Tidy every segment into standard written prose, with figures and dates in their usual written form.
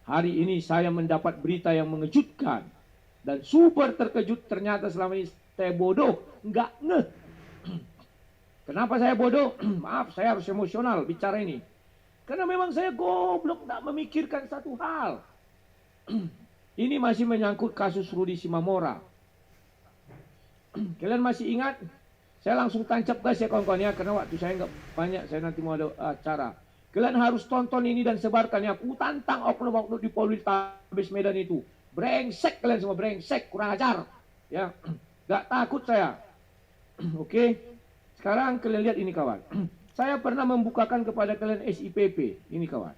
Hari ini saya mendapat berita yang mengejutkan dan super terkejut. Ternyata selama ini saya bodoh, nggak ngeh. Kenapa saya bodoh? Maaf, saya harus emosional bicara ini. Karena memang saya goblok, nggak memikirkan satu hal. Ini masih menyangkut kasus Rudi Simamora. Kalian masih ingat? Saya langsung tancap gas ya kawan-kawan ya, karena waktu saya nggak banyak, saya nanti mau ada acara. Kalian harus tonton ini dan sebarkan ya. Tantang oknum-oknum di Polrestabes Medan itu. Brengsek kalian semua, brengsek, kurang ajar. Ya, nggak takut saya. Oke, sekarang kalian lihat ini kawan. Saya pernah membukakan kepada kalian SIPP, ini kawan.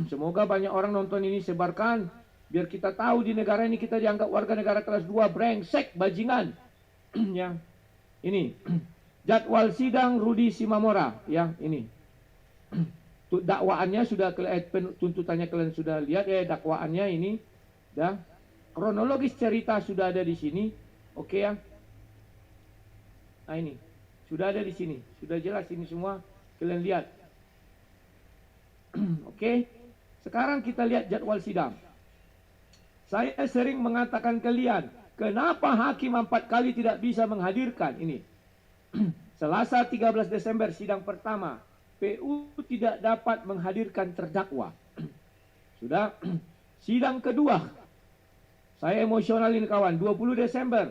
Semoga banyak orang nonton ini, sebarkan. Biar kita tahu di negara ini kita dianggap warga negara kelas 2, brengsek, bajingan. Ya, ini jadwal sidang Rudi Simamora. Ya, ini dakwaannya sudah, tuntutannya kalian sudah lihat ya, dakwaannya ini. Dah, kronologis cerita sudah ada di sini. Oke ya. Nah ini sudah ada di sini, sudah jelas ini semua kalian lihat. Oke, sekarang kita lihat jadwal sidang. Saya sering mengatakan kalian, kenapa hakim 4 kali tidak bisa menghadirkan ini? Selasa 13 Desember sidang pertama, PU tidak dapat menghadirkan terdakwa. Sudah. Sidang kedua, saya emosional ini kawan, 20 Desember,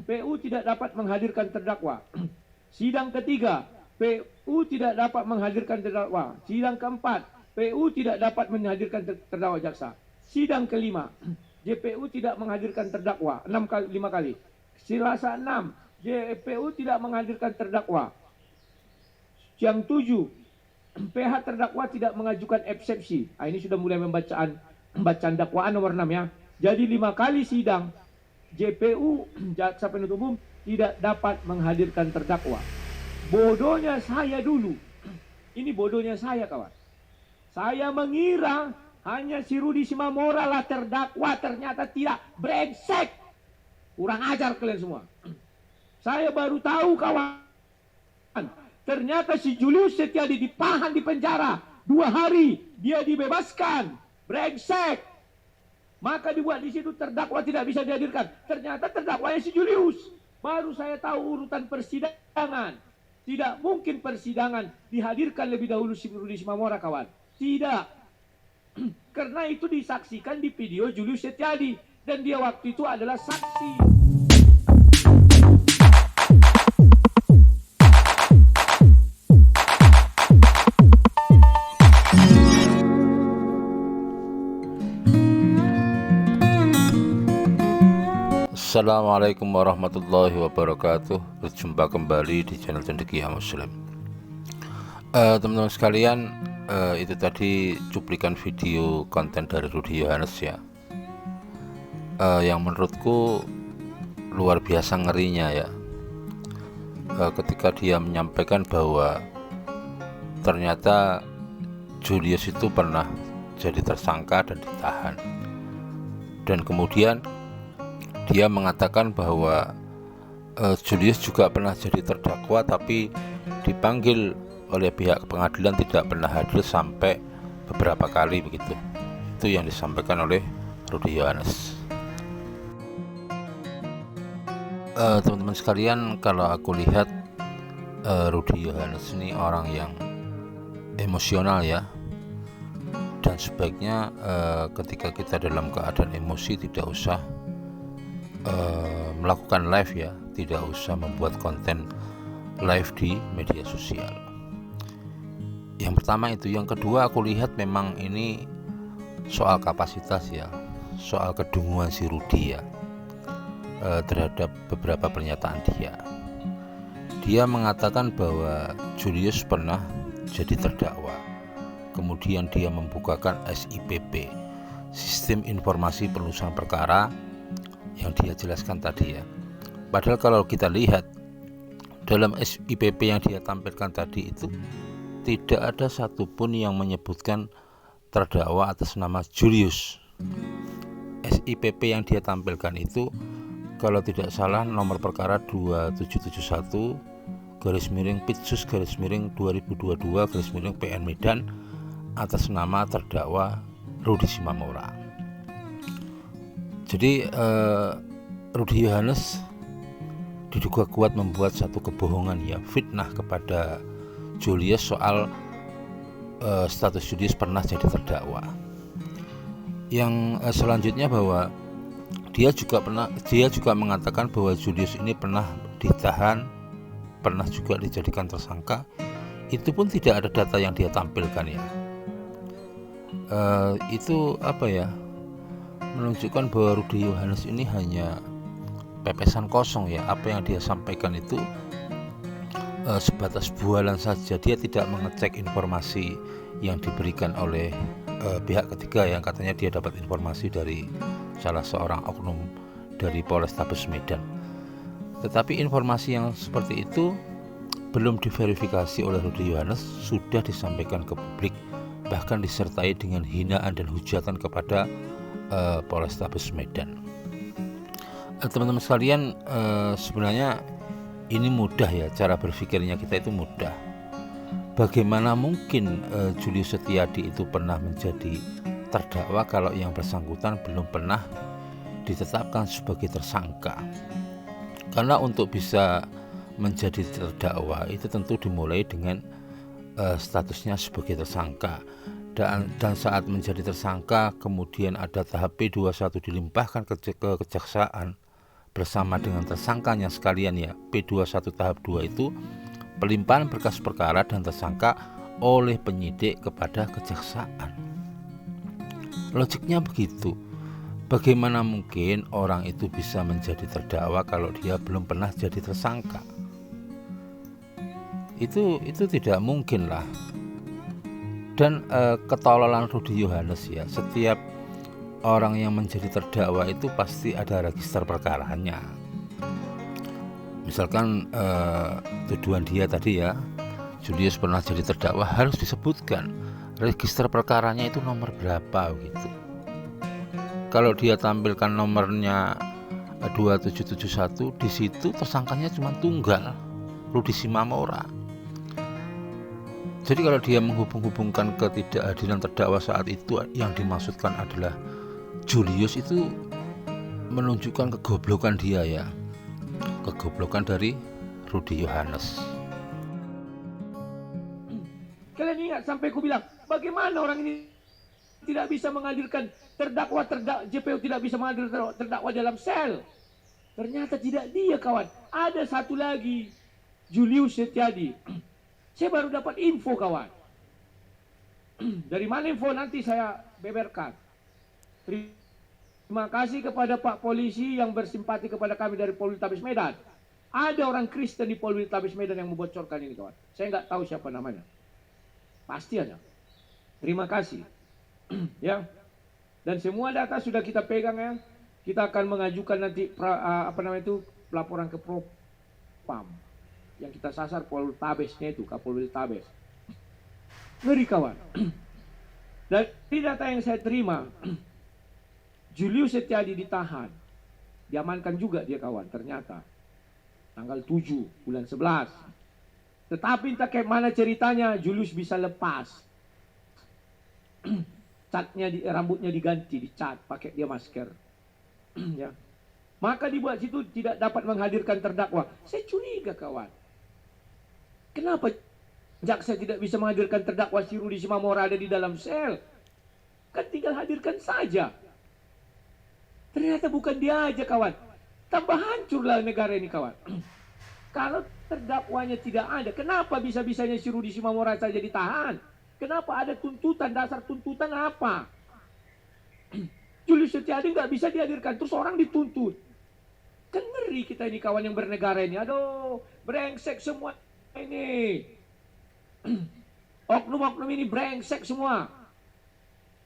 PU tidak dapat menghadirkan terdakwa. Sidang ketiga, PU tidak dapat menghadirkan terdakwa. Sidang keempat, PU tidak dapat menghadirkan terdakwa jaksa. Sidang kelima, JPU tidak menghadirkan terdakwa 5 kali. Selasa 6, JPU tidak menghadirkan terdakwa. Yang 7, PH terdakwa tidak mengajukan eksepsi. Ini sudah mulai bacaan dakwaan nomor 6 ya. Jadi 5 kali sidang JPU, jaksa penuntut umum, tidak dapat menghadirkan terdakwa. Bodohnya saya dulu. Ini bodohnya saya kawan. Saya mengira hanya si Rudi Simamora lah terdakwa, ternyata tidak. Brengsek. Kurang ajar kalian semua. Saya baru tahu kawan. Ternyata si Julius Setiadi ditahan di penjara 2 hari. Dia dibebaskan. Brengsek. Maka dibuat di situ terdakwa tidak bisa dihadirkan. Ternyata terdakwanya si Julius. Baru saya tahu urutan persidangan. Tidak mungkin persidangan dihadirkan lebih dahulu si Rudi Simamora kawan. Tidak. Karena itu disaksikan di video Julius Setiadi. Dan dia waktu itu adalah saksi. Assalamualaikum warahmatullahi wabarakatuh. Berjumpa kembali di channel Cendekia Muslim. Teman-teman sekalian, itu tadi cuplikan video konten dari Rudi Yohanes ya, yang menurutku luar biasa ngerinya ya, ketika dia menyampaikan bahwa ternyata Julius itu pernah jadi tersangka dan ditahan, dan kemudian dia mengatakan bahwa Julius juga pernah jadi terdakwa tapi dipanggil oleh pihak pengadilan, tidak pernah hadir sampai beberapa kali begitu. Itu yang disampaikan oleh Rudi Yohanes. Teman-teman sekalian, kalau aku lihat Rudi Yohanes ini orang yang emosional ya, dan sebaiknya ketika kita dalam keadaan emosi tidak usah melakukan live ya, tidak usah membuat konten live di media sosial. Yang pertama itu. Yang kedua, aku lihat memang ini soal kapasitas ya, soal kedunguan si Rudi ya, terhadap beberapa pernyataan dia. Dia mengatakan bahwa Julius pernah jadi terdakwa, kemudian dia membukakan SIPP, Sistem Informasi Penelusuran Perkara, yang dia jelaskan tadi ya. Padahal kalau kita lihat dalam SIPP yang dia tampilkan tadi itu tidak ada satupun yang menyebutkan terdakwa atas nama Julius. SIPP yang dia tampilkan itu kalau tidak salah nomor perkara 2771 /Pitsus /2022 PN Medan atas nama terdakwa Rudi Simamora. Jadi Rudi Yohanes diduga kuat membuat satu kebohongan, ya, fitnah kepada Julius soal status Julius pernah jadi terdakwa. Yang selanjutnya bahwa dia juga mengatakan bahwa Julius ini pernah ditahan, pernah juga dijadikan tersangka. Itu pun tidak ada data yang dia tampilkan, ya. Itu apa ya? Menunjukkan bahwa Rudi Yohanes ini hanya pepesan kosong, ya. Apa yang dia sampaikan itu sebatas bualan saja. Dia tidak mengecek informasi yang diberikan oleh pihak ketiga yang katanya dia dapat informasi dari salah seorang oknum dari Polrestabes Medan. Tetapi informasi yang seperti itu belum diverifikasi oleh Rudi Yohanes sudah disampaikan ke publik, bahkan disertai dengan hinaan dan hujatan kepada Polrestabes Medan. Teman-teman sekalian, sebenarnya ini mudah, ya, cara berpikirnya kita itu mudah. Bagaimana mungkin Julius Setiadi itu pernah menjadi terdakwa kalau yang bersangkutan belum pernah ditetapkan sebagai tersangka? Karena untuk bisa menjadi terdakwa itu tentu dimulai dengan statusnya sebagai tersangka, dan saat menjadi tersangka kemudian ada tahap P21 dilimpahkan ke kejaksaan bersama dengan tersangkanya sekalian, ya. P21 tahap 2 itu pelimpahan berkas perkara dan tersangka oleh penyidik kepada kejaksaan. Logiknya begitu. Bagaimana mungkin orang itu bisa menjadi terdakwa kalau dia belum pernah jadi tersangka? Itu tidak mungkin lah. Dan ketololan Rudi Yohanes, ya, setiap orang yang menjadi terdakwa itu pasti ada register perkaranya. Misalkan tuduhan dia tadi, ya, Julius pernah jadi terdakwa, harus disebutkan register perkaranya itu nomor berapa gitu. Kalau dia tampilkan nomornya 2771, di situ tersangkanya cuma tunggal, Rudi Simamora. Jadi kalau dia menghubung-hubungkan ketidakhadiran terdakwa saat itu yang dimaksudkan adalah Julius, itu menunjukkan kegoblokan dia, ya, kegoblokan dari Rudi Yohanes. Kalian ingat sampai aku bilang, bagaimana orang ini tidak bisa menghadirkan terdakwa JPU tidak bisa menghadirkan terdakwa dalam sel? Ternyata tidak dia, kawan. Ada satu lagi, Julius Setiadi. Saya baru dapat info, kawan. Dari mana info nanti saya beberkan. Terima kasih kepada Pak Polisi yang bersimpati kepada kami dari Polrestabes Medan. Ada orang Kristen di Polrestabes Medan yang membocorkan ini, kawan. Saya nggak tahu siapa namanya. Pasti ada. Terima kasih. Ya. Dan semua data sudah kita pegang, ya. Kita akan mengajukan nanti pelaporan ke Propam. Yang kita sasar Polrestabesnya itu, Kapolrestabes. Ngeri, kawan. Dari data yang saya terima, Julius Setiadi ditahan. Diamankan juga dia, kawan, ternyata. Tanggal 7 bulan 11. Tetapi entah kayak mana ceritanya Julius bisa lepas. Rambutnya diganti, dicat, pakai dia masker. Ya. Maka dibuat situ tidak dapat menghadirkan terdakwa. Saya curiga, kawan. Kenapa jaksa tidak bisa menghadirkan terdakwa si Rudi Simamora ada di dalam sel? Kan tinggal hadirkan saja. Ternyata bukan dia aja, kawan. Tambah hancurlah negara ini, kawan. Kalau terdakwanya tidak ada, kenapa bisa-bisanya si Rudi Simamora saja ditahan? Kenapa ada tuntutan, dasar tuntutan apa? Julius Setiadi nggak bisa dihadirkan, terus orang dituntut. Kan ngeri kita ini, kawan, yang bernegara ini. Aduh, brengsek semua ini. Oknum-oknum ini brengsek semua.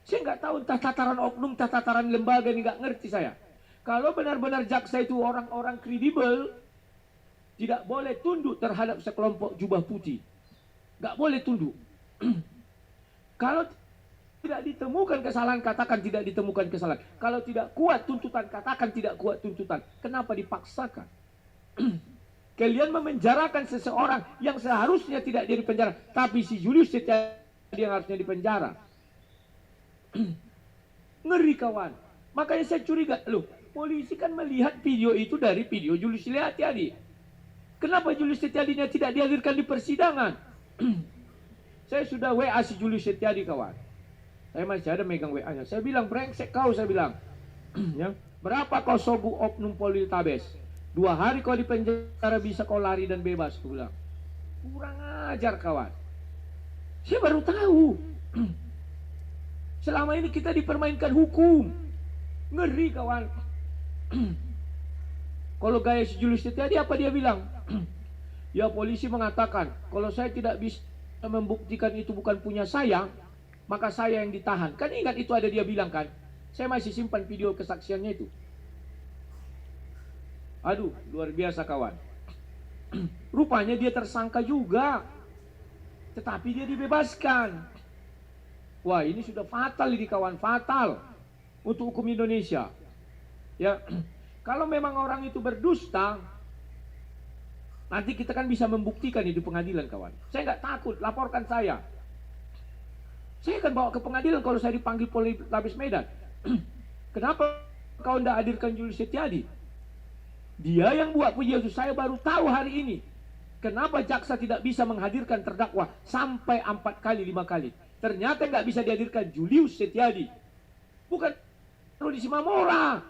Saya nggak tahu entah tataran oknum, entah tataran lembaga ini, nggak ngerti saya. Kalau benar-benar jaksa itu orang-orang kredibel, tidak boleh tunduk terhadap sekelompok jubah putih. Nggak boleh tunduk. Kalau tidak ditemukan kesalahan, katakan tidak ditemukan kesalahan. Kalau tidak kuat tuntutan, katakan tidak kuat tuntutan. Kenapa dipaksakan? Kalian memenjarakan seseorang yang seharusnya tidak jadi penjara, tapi si Julius Setiadi yang harusnya dipenjara. Ngeri kawan. Makanya saya curiga, loh polisi kan melihat video itu dari video Julius Setiadi. Kenapa Julius Setiadinya tidak dihadirkan di persidangan? Saya sudah WA si Julius Setiadi kawan. Saya masih ada megang WA-nya. Saya bilang, brengsek kau, saya bilang. Ya, berapa kau sogu oknum Poltabes? 2 hari kau di penjara bisa kau lari dan bebas, aku bilang. Kurang ajar kawan. Saya baru tahu. Selama ini kita dipermainkan hukum. Ngeri kawan. Kalau gaya si Julius Setiadi apa dia bilang? Ya polisi mengatakan kalau saya tidak bisa membuktikan itu bukan punya saya, maka saya yang ditahan. Kan ingat itu ada dia bilang kan? Saya masih simpan video kesaksiannya itu. Aduh, luar biasa kawan. Rupanya dia tersangka juga, tetapi dia dibebaskan. Wah, ini sudah fatal ini kawan, fatal untuk hukum Indonesia. Ya, kalau memang orang itu berdusta, nanti kita kan bisa membuktikan di pengadilan kawan. Saya nggak takut, laporkan saya. Saya akan bawa ke pengadilan kalau saya dipanggil Polres Medan. Kenapa kau tidak hadirkan Julius Setiadi? Dia yang buat video itu, saya baru tahu hari ini. Kenapa jaksa tidak bisa menghadirkan terdakwa sampai 4 kali, 5 kali. Ternyata nggak bisa dihadirkan Julius Setiadi. Bukan Rudi Simamora.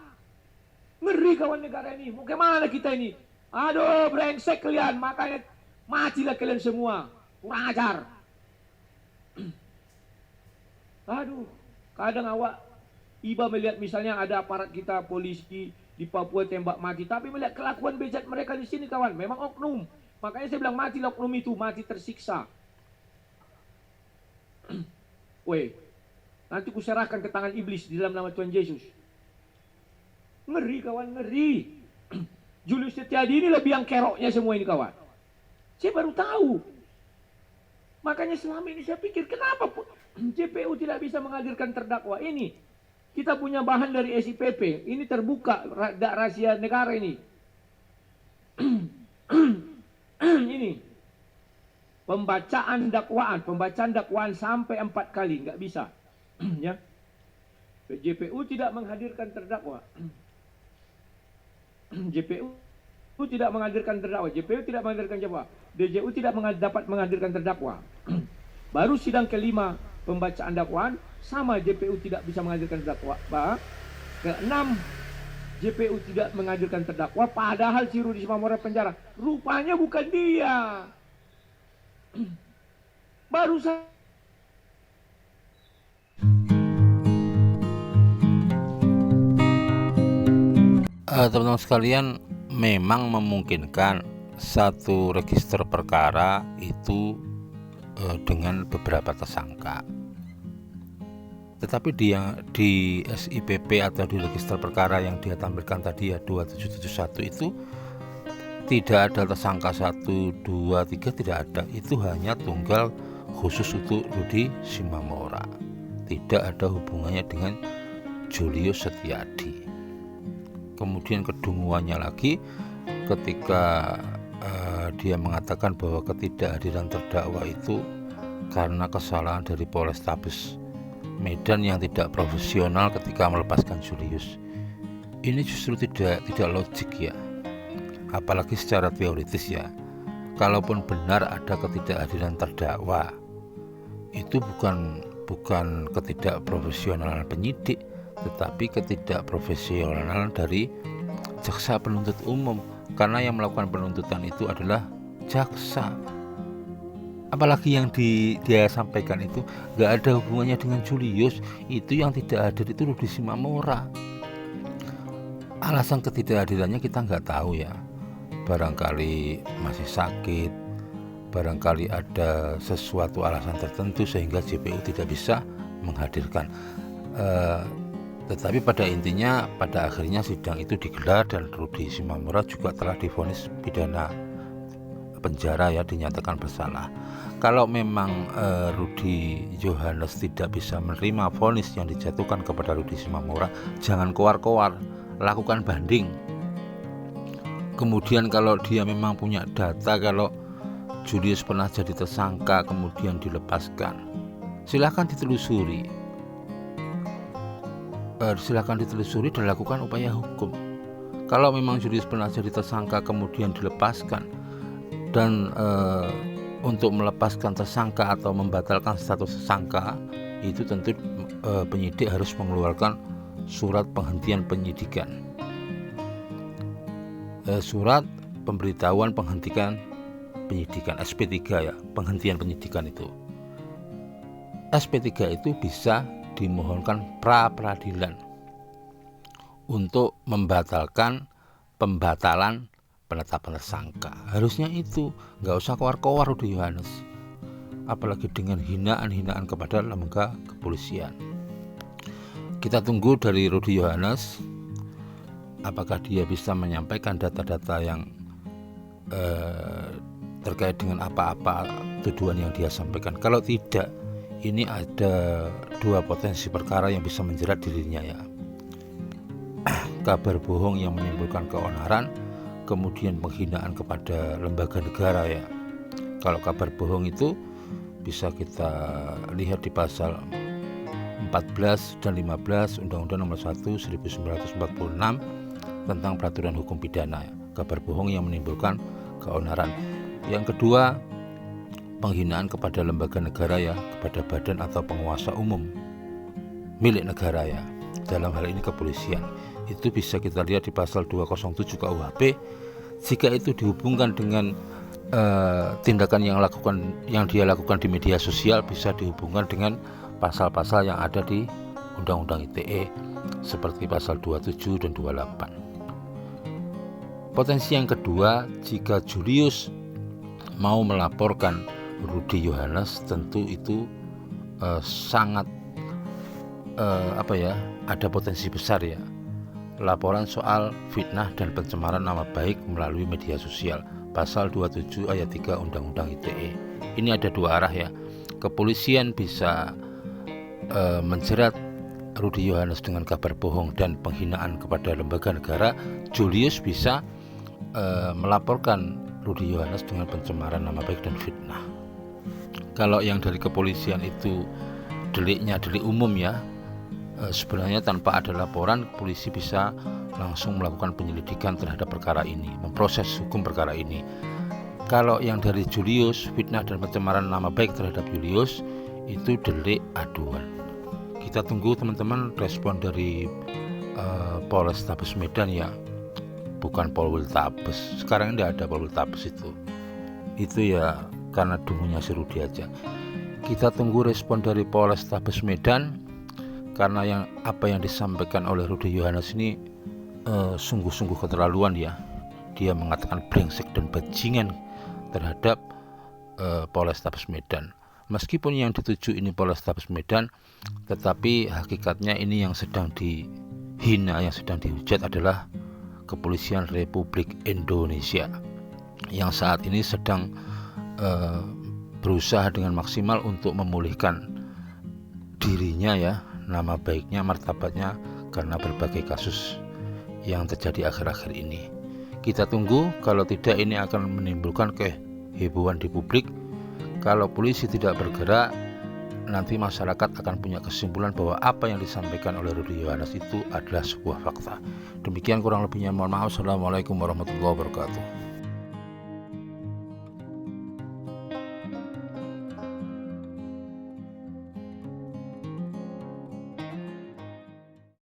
Ngeri kawan negara ini. Mau kemana kita ini? Aduh, brengsek kalian. Makanya matilah kalian semua. Kurang ajar. Aduh, kadang awak iba melihat misalnya ada aparat kita polisi di Papua tembak mati, tapi melihat kelakuan bejat mereka di sini kawan, memang oknum. Makanya saya bilang matilah oknum itu, mati tersiksa. Weh, nanti kuserahkan ke tangan iblis di dalam nama Tuhan Yesus. Ngeri kawan, ngeri. Julius Setiadi ini lebih yang keroknya semua ini kawan. Saya baru tahu. Makanya selama ini saya pikir kenapa JPU tidak bisa menghadirkan terdakwa ini. Kita punya bahan dari SIPP. Ini terbuka rahasia negara ini. Ini pembacaan dakwaan sampai 4 kali nggak bisa. Ya. JPU tidak menghadirkan terdakwa. JPU tidak menghadirkan terdakwa. JPU tidak menghadirkan terdakwa. DJU tidak dapat menghadirkan terdakwa. Baru sidang kelima pembacaan dakwaan sama JPU tidak bisa menghadirkan terdakwa. Keenam, JPU tidak menghadirkan terdakwa padahal si Rudi Simamora penjara. Rupanya bukan dia. Baru saya teman-teman sekalian, memang memungkinkan satu register perkara itu dengan beberapa tersangka. Tetapi di SIPP atau di register perkara yang dia tampilkan tadi ya 2771 itu tidak ada tersangka 1, 2, 3, tidak ada. Itu hanya tunggal khusus untuk Rudi Simamora. Tidak ada hubungannya dengan Julius Setiadi. Kemudian kedunguannya lagi ketika dia mengatakan bahwa ketidakhadiran terdakwa itu karena kesalahan dari Polrestabes Medan yang tidak profesional ketika melepaskan Julius. Ini justru tidak logik ya, apalagi secara teoritis ya. Kalaupun benar ada ketidakhadiran terdakwa, itu bukan ketidakprofesionalan penyidik, tetapi ketidakprofesionalan dari jaksa penuntut umum, karena yang melakukan penuntutan itu adalah jaksa. Apalagi yang dia sampaikan itu gak ada hubungannya dengan Julius. Itu yang tidak hadir itu Rudi Simamora. Alasan ketidakhadirannya kita nggak tahu ya. Barangkali masih sakit, barangkali ada sesuatu alasan tertentu sehingga JPU tidak bisa menghadirkan. Tetapi pada intinya pada akhirnya sidang itu digelar dan Rudi Simamora juga telah divonis pidana penjara ya, dinyatakan bersalah. Kalau memang Rudi Johannes tidak bisa menerima vonis yang dijatuhkan kepada Rudi Simamora, jangan koar-koar, lakukan banding. Kemudian kalau dia memang punya data kalau Julius pernah jadi tersangka kemudian dilepaskan, silahkan ditelusuri. silakan ditelusuri dan lakukan upaya hukum. Kalau memang Julius pernah jadi tersangka kemudian dilepaskan, dan untuk melepaskan tersangka atau membatalkan status tersangka itu tentu penyidik harus mengeluarkan surat penghentian penyidikan, surat pemberitahuan penghentian penyidikan, SP3 ya, penghentian penyidikan itu. SP3 itu bisa dimohonkan pra peradilan untuk membatalkan pembatalan penetapan tersangka. Harusnya itu, nggak usah kowar-kowar Rudy Yohanes, apalagi dengan hinaan-hinaan kepada lembaga kepolisian. Kita tunggu dari Rudy Yohanes, apakah dia bisa menyampaikan data-data yang terkait dengan apa-apa tuduhan yang dia sampaikan. Kalau tidak, ini ada dua potensi perkara yang bisa menjerat dirinya ya. Kabar bohong yang menimbulkan keonaran, kemudian penghinaan kepada lembaga negara ya. Kalau kabar bohong itu bisa kita lihat di pasal 14 dan 15 Undang-Undang Nomor 1 1946 tentang peraturan hukum pidana ya. Kabar bohong yang menimbulkan keonaran. Yang kedua, penghinaan kepada lembaga negara ya, kepada badan atau penguasa umum milik negara ya, dalam hal ini kepolisian. Itu bisa kita lihat di pasal 207 KUHP. Jika itu dihubungkan dengan tindakan yang dia lakukan di media sosial, bisa dihubungkan dengan pasal-pasal yang ada di Undang-Undang ITE seperti pasal 27 dan 28. Potensi yang kedua, jika Julius mau melaporkan Rudy Yohanes, tentu itu sangat ada potensi besar ya, laporan soal fitnah dan pencemaran nama baik melalui media sosial, pasal 27 ayat 3 Undang-Undang ITE. Ini ada dua arah ya. Kepolisian bisa menjerat Rudy Yohanes dengan kabar bohong dan penghinaan kepada lembaga negara. Julius bisa melaporkan Rudy Yohanes dengan pencemaran nama baik dan fitnah. Kalau yang dari kepolisian itu deliknya delik umum ya, sebenarnya tanpa ada laporan polisi bisa langsung melakukan penyelidikan terhadap perkara ini, memproses hukum perkara ini. Kalau yang dari Julius, fitnah dan pencemaran nama baik terhadap Julius, itu delik aduan. Kita tunggu teman-teman respon dari Polrestabes Medan ya, bukan Polwiltabes. Sekarang tidak ada Polwiltabes itu ya karena dungunya si Rudy aja. Kita tunggu respon dari Polrestabes Medan, karena apa yang disampaikan oleh Rudy Yohanes ini sungguh-sungguh keterlaluan ya. Dia mengatakan brengsek dan bajingan terhadap Polrestabes Medan. Meskipun yang dituju ini Polrestabes Medan, tetapi hakikatnya ini yang sedang dihina, yang sedang dihujat adalah Kepolisian Republik Indonesia yang saat ini sedang berusaha dengan maksimal untuk memulihkan dirinya ya, nama baiknya, martabatnya, karena berbagai kasus yang terjadi akhir-akhir ini. Kita tunggu, kalau tidak ini akan menimbulkan kehebohan di publik. Kalau polisi tidak bergerak, nanti masyarakat akan punya kesimpulan bahwa apa yang disampaikan oleh Rudy Yohanes itu adalah sebuah fakta. Demikian kurang lebihnya, mohon maaf. Assalamualaikum warahmatullahi wabarakatuh.